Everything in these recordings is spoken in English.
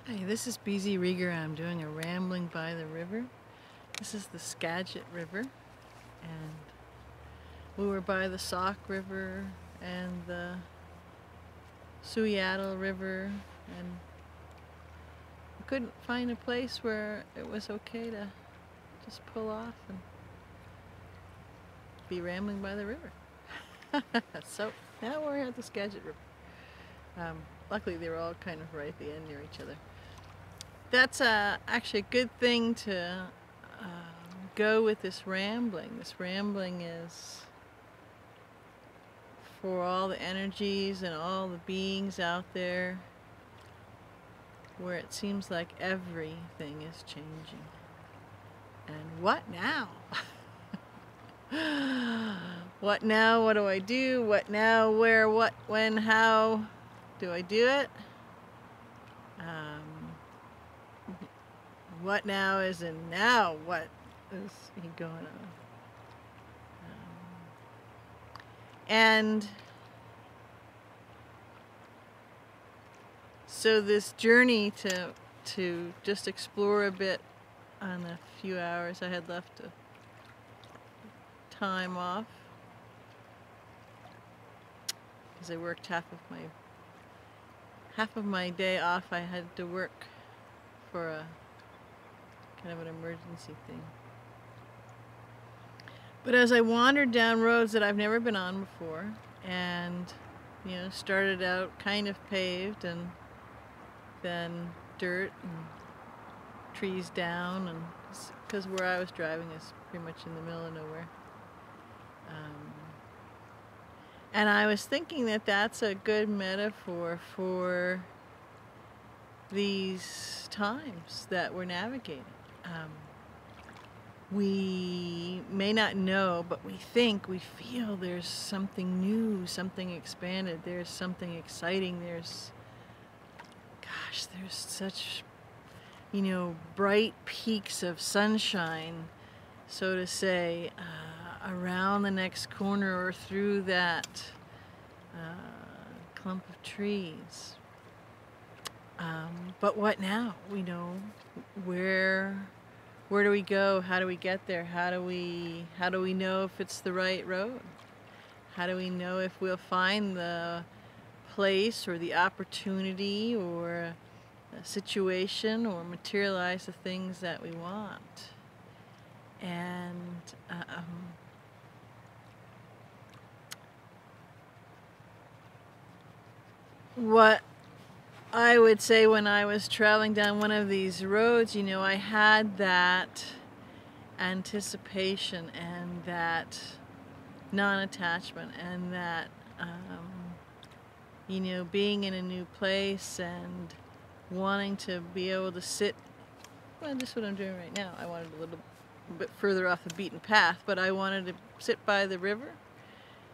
Hey, this is BZ Rieger. I'm doing a rambling by the river. This is the Skagit River, and we were by the Sauk River and the Suyatal River, and we couldn't find a place where it was okay to just pull off and be rambling by the river. So now we're at the Skagit River. Luckily they were all kind of right at the end near each other. That's actually a good thing to go with this rambling. This rambling is for all the energies and all the beings out there where it seems like everything is changing. And what now? What now? What do I do? What now? Where? What? When? How do I do it? What now is in now? What is he going on? And so this journey to just explore a bit on the few hours I had left of time off, because I worked half of my day off. I had to work for a kind of an emergency thing. But as I wandered down roads that I've never been on before, and started out kind of paved and then dirt and trees down, and because where I was driving is pretty much in the middle of nowhere. And I was thinking that that's a good metaphor for these times that we're navigating. We may not know, but we feel there's something new, something expanded, there's something exciting, there's such, bright peaks of sunshine, so to say, around the next corner or through that clump of trees. But what now? Where do we go? How do we get there? How do we know if it's the right road? How do we know if we'll find the place or the opportunity or a situation or materialize the things that we want? And what I would say when I was traveling down one of these roads, I had that anticipation and that non-attachment and that, being in a new place and wanting to be able to sit, well, just what I'm doing right now. I wanted a little bit further off the beaten path, but I wanted to sit by the river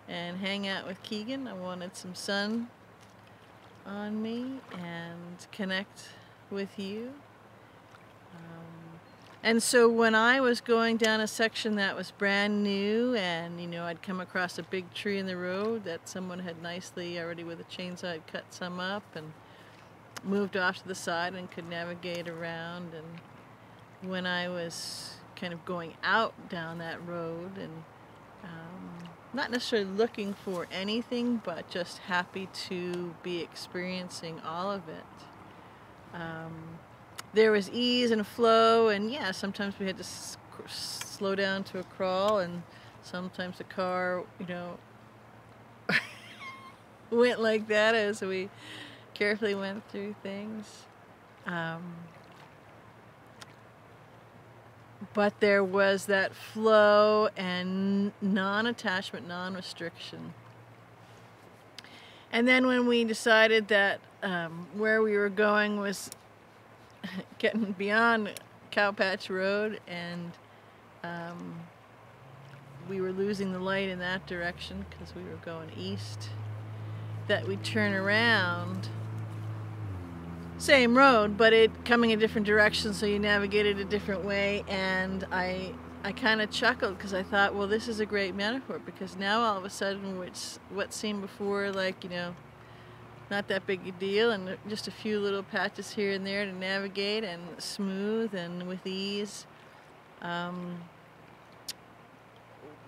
and hang out with Keegan. I wanted some sun on me and connect with you. And so when I was going down a section that was brand new, and I'd come across a big tree in the road that someone had nicely already with a chainsaw had cut some up and moved off to the side and could navigate around, and when I was kind of going out down that road and not necessarily looking for anything, but just happy to be experiencing all of it. There was ease and flow, and yeah, sometimes we had to slow down to a crawl, and sometimes the car, went like that as we carefully went through things. But there was that flow and non-attachment, non-restriction. And then when we decided that where we were going was getting beyond Cowpatch Road, and we were losing the light in that direction because we were going east, that we turn around. Same road, but it coming a different direction, so you navigated a different way, and I kind of chuckled because I thought, well, this is a great metaphor, because now all of a sudden what seemed before like, not that big a deal, and just a few little patches here and there to navigate, and smooth and with ease.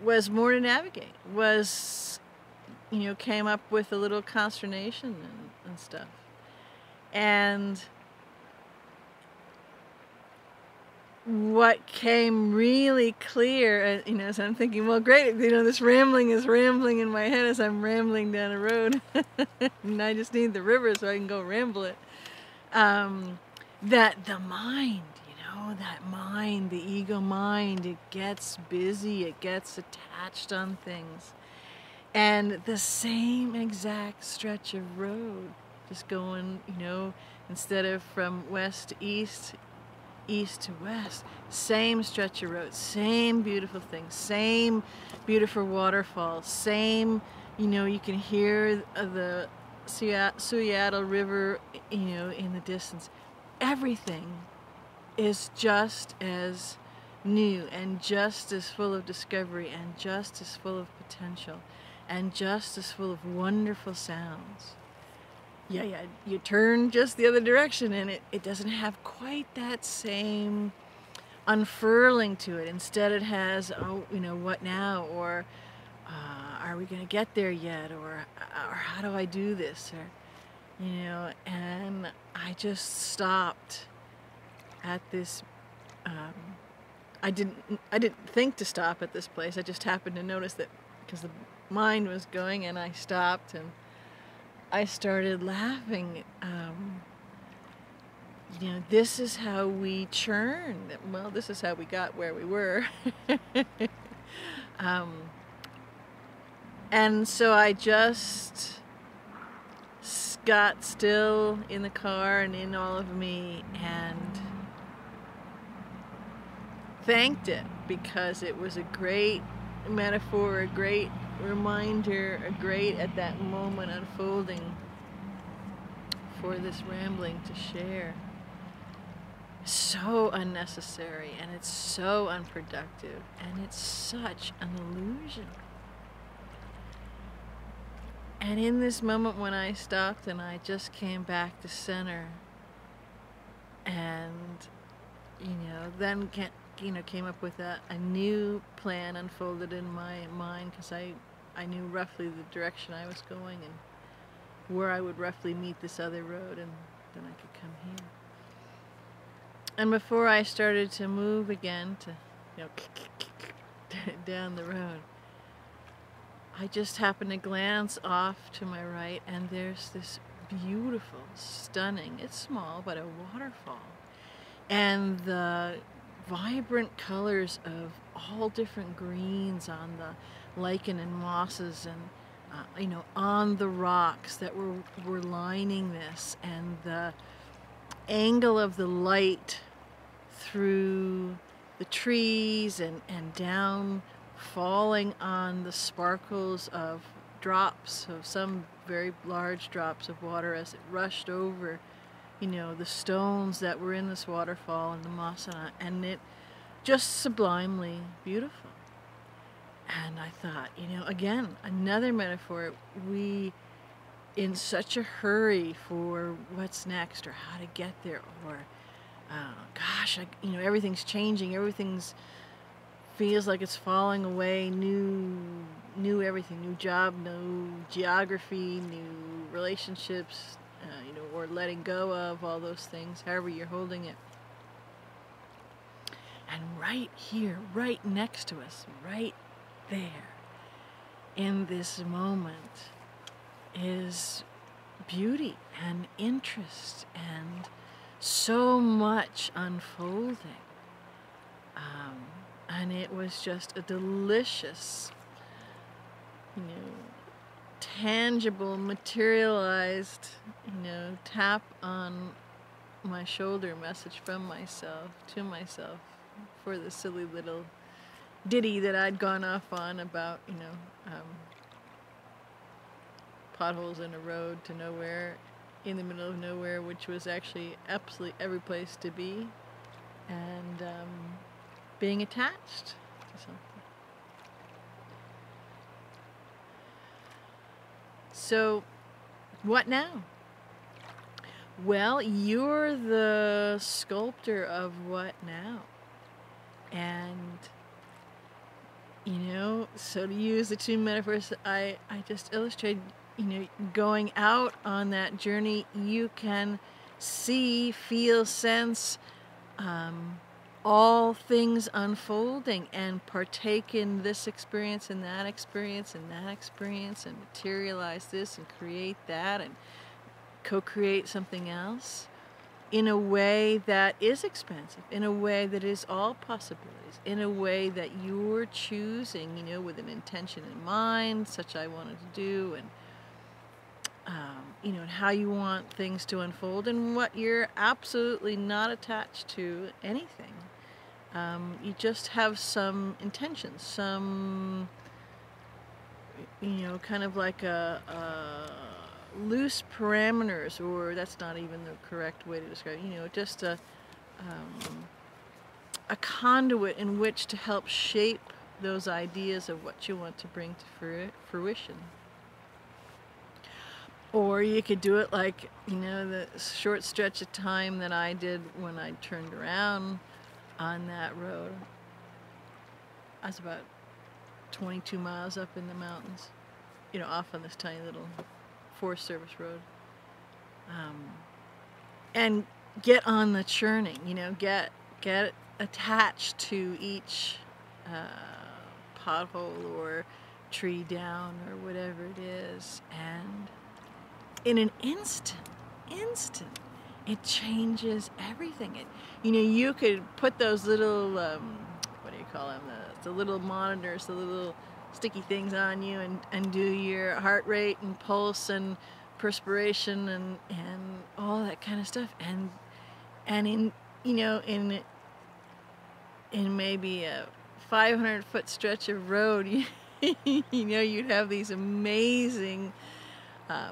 Was more to navigate, was, came up with a little consternation and stuff. And what came really clear, so I'm thinking, well, great, this rambling is rambling in my head as I'm rambling down a road, and I just need the river so I can go ramble it. That the mind, the ego mind, it gets busy, it gets attached on things. And the same exact stretch of road, just going, instead of from west to east, east to west, same stretch of road, same beautiful things, same beautiful waterfalls, same, you can hear the Skagit River, in the distance. Everything is just as new and just as full of discovery and just as full of potential and just as full of wonderful sounds. Yeah, you turn just the other direction and it doesn't have quite that same unfurling to it. Instead it has, what now? Or are we going to get there yet? Or how do I do this? Or, and I just stopped at this. I didn't think to stop at this place. I just happened to notice that because the mind was going, and I stopped and I started laughing. This is how we churn. Well, this is how we got where we were. And so I just got still in the car and in all of me and thanked it, because it was a great metaphor, a great reminder, a great at that moment unfolding for this rambling to share. So unnecessary, and it's so unproductive, and it's such an illusion. And in this moment when I stopped and I just came back to center, and then came up with a new plan unfolded in my mind, because I knew roughly the direction I was going and where I would roughly meet this other road, and then I could come here. And before I started to move again to down the road, I just happened to glance off to my right, and there's this beautiful, stunning, it's small, but a waterfall. And the vibrant colors of all different greens on the lichen and mosses, and on the rocks that were lining this, and the angle of the light through the trees and down, falling on the sparkles of drops, of some very large drops of water as it rushed over the stones that were in this waterfall and the moss, and it just sublimely beautiful. And I thought, again, another metaphor. We in such a hurry for what's next, or how to get there, or gosh, everything's changing, everything's feels like it's falling away, new everything, new job, new geography, new relationships, or letting go of all those things, however you're holding it. And right here, right next to us, right there, in this moment, is beauty and interest and so much unfolding. And it was just a delicious, tangible, materialized, tap on my shoulder message from myself to myself for the silly little ditty that I'd gone off on about, potholes in a road to nowhere, in the middle of nowhere, which was actually absolutely every place to be, and being attached to something. So, what now? Well, you're the sculptor of what now? And, so to use the two metaphors I just illustrated, going out on that journey, you can see, feel, sense all things unfolding and partake in this experience and that experience and that experience and materialize this and create that and co-create something else in a way that is expansive, in a way that is all possibilities, in a way that you're choosing, with an intention in mind, such I wanted to do, and and how you want things to unfold, and what you're absolutely not attached to anything. You just have some intentions, some, kind of like a loose parameters, or that's not even the correct way to describe it, just a conduit in which to help shape those ideas of what you want to bring to fruition. Or you could do it like, the short stretch of time that I did when I turned around on that road. I was about 22 miles up in the mountains, off on this tiny little Forest Service road. And get on the churning, get attached to each pothole or tree down or whatever it is, and in an instant, it changes everything. You could put those little, what do you call them, the little monitors, the little sticky things on you, and do your heart rate and pulse and perspiration and all that kind of stuff, and in in maybe a 500-foot stretch of road, you'd have these amazing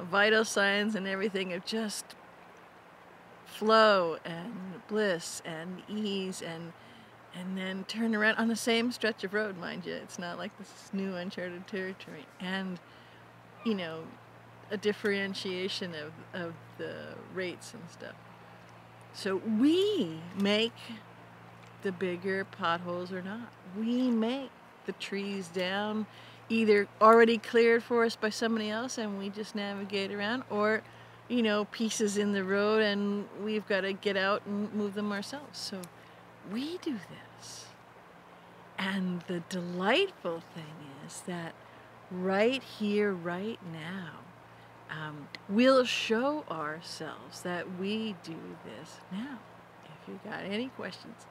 vital signs and everything of just flow and bliss and ease, and then turn around on the same stretch of road, mind you. It's not like this is new uncharted territory, and a differentiation of the rates and stuff. So we make the bigger potholes or not. We make the trees down, either already cleared for us by somebody else and we just navigate around, or pieces in the road and we've got to get out and move them ourselves. So we do this. And the delightful thing is that right here, right now, we'll show ourselves that we do this now. If you got any questions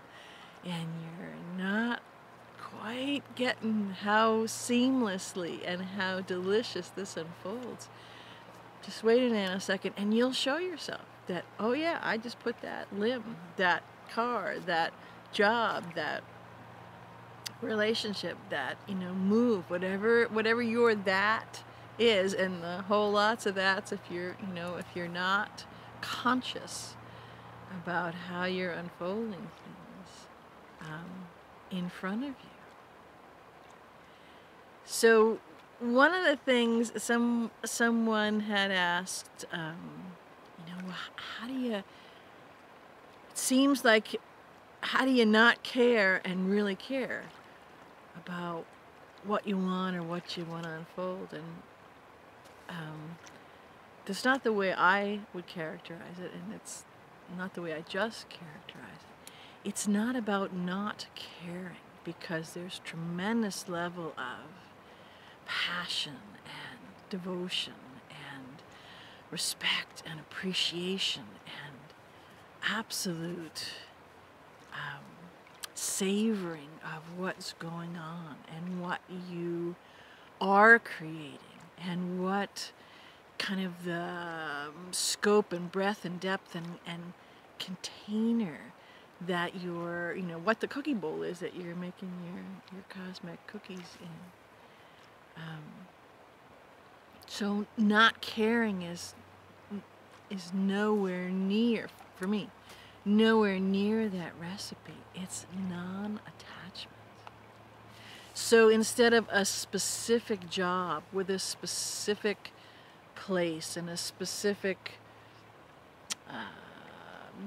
and you're not quite getting how seamlessly and how delicious this unfolds, just wait a nanosecond and you'll show yourself that, oh yeah, I just put that limb, that car, that job, that relationship, that move, whatever your that is, and the whole lots of that's if you're not conscious about how you're unfolding things in front of you. So one of the things someone had asked, how do you? It seems like, how do you not care and really care about what you want or what you want to unfold? And that's not the way I would characterize it, and it's not the way I just characterize it. It's not about not caring, because there's tremendous level of passion and devotion and respect and appreciation and absolute savoring of what's going on and what you are creating and what kind of the scope and breadth and depth and container that you're, what the cookie bowl is that you're making your cosmic cookies in. So not caring is nowhere near, for me, nowhere near that recipe. It's non-attachment. So instead of a specific job with a specific place and a specific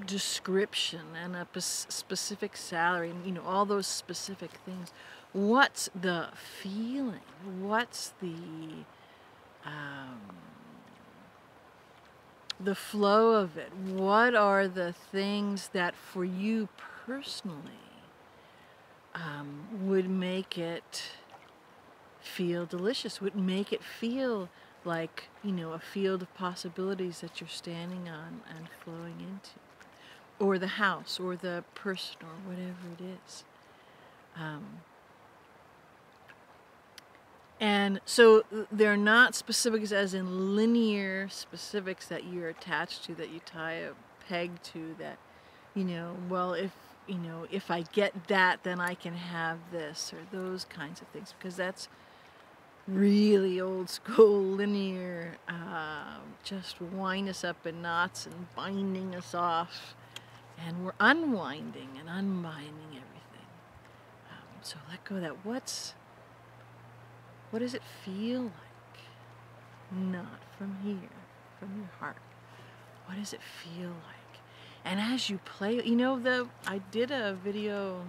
description and a specific salary, and all those specific things. What's the feeling? What's the flow of it? What are the things that for you personally would make it feel delicious, would make it feel like, a field of possibilities that you're standing on and flowing into, or the house, or the person, or whatever it is. And so they're not specifics as in linear specifics that you're attached to, that you tie a peg to, that, well, if I get that, then I can have this, or those kinds of things, because that's really old school linear, just wind us up in knots and binding us off, and we're unwinding and unbinding everything. So let go of that. What does it feel like? Not from here, from your heart. What does it feel like? And as you play, I did a video,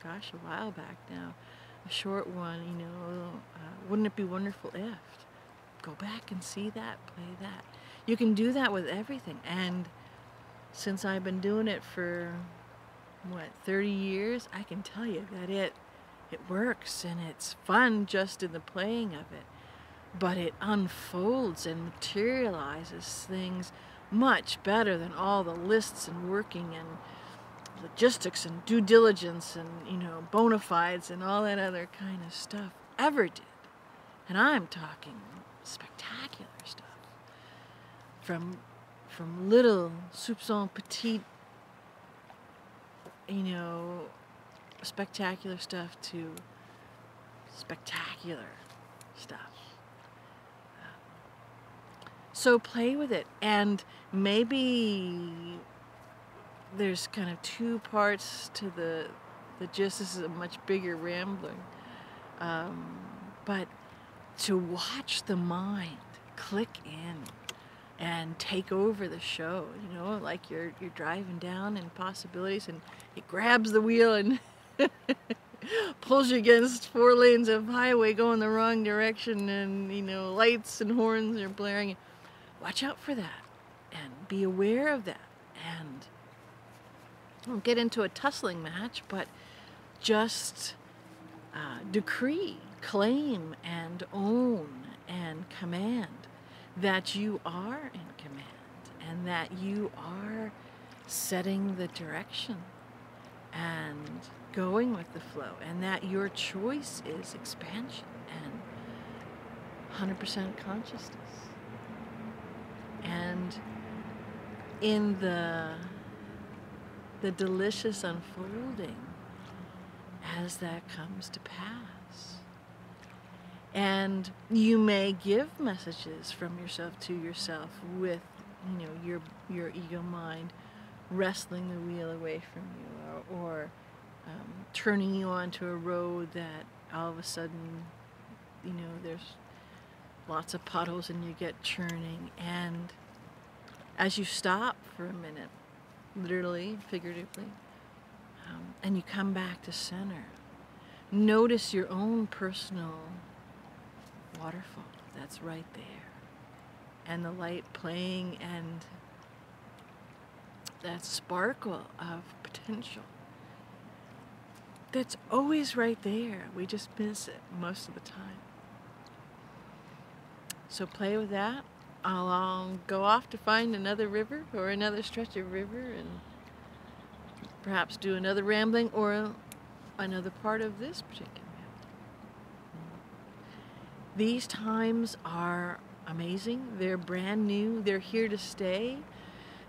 gosh, a while back now, a short one, wouldn't it be wonderful if? Go back and see that, play that. You can do that with everything. And since I've been doing it for, 30 years, I can tell you that it works, and it's fun just in the playing of it. But it unfolds and materializes things much better than all the lists and working and logistics and due diligence and, bona fides and all that other kind of stuff ever did. And I'm talking spectacular stuff. From little soupçon petite, spectacular stuff to spectacular stuff. So play with it, and maybe there's kind of two parts to the gist. This is a much bigger rambling, but to watch the mind click in and take over the show, like you're driving down in possibilities, and it grabs the wheel and pulls you against 4 lanes of highway going the wrong direction, and lights and horns are blaring. Watch out for that and be aware of that, and don't get into a tussling match, but just decree, claim, and own and command that you are in command, and that you are setting the direction and going with the flow, and that your choice is expansion and 100% consciousness. And in the delicious unfolding as that comes to pass. And you may give messages from yourself to yourself with, your ego mind wrestling the wheel away from you, or turning you onto a road that all of a sudden, there's lots of puddles and you get churning. And as you stop for a minute, literally, figuratively, and you come back to center, notice your own personal waterfall that's right there, and the light playing, and that sparkle of potential that's always right there. We just miss it most of the time. So play with that. I'll go off to find another river or another stretch of river, and perhaps do another rambling or another part of this particular rambling. These times are amazing. They're brand new. They're here to stay.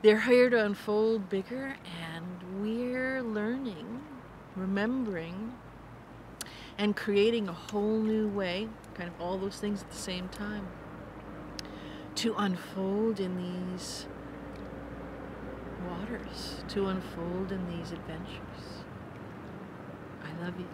They're here to unfold bigger, and we're learning, remembering, and creating a whole new way, kind of all those things at the same time, to unfold in these waters, to unfold in these adventures. I love you.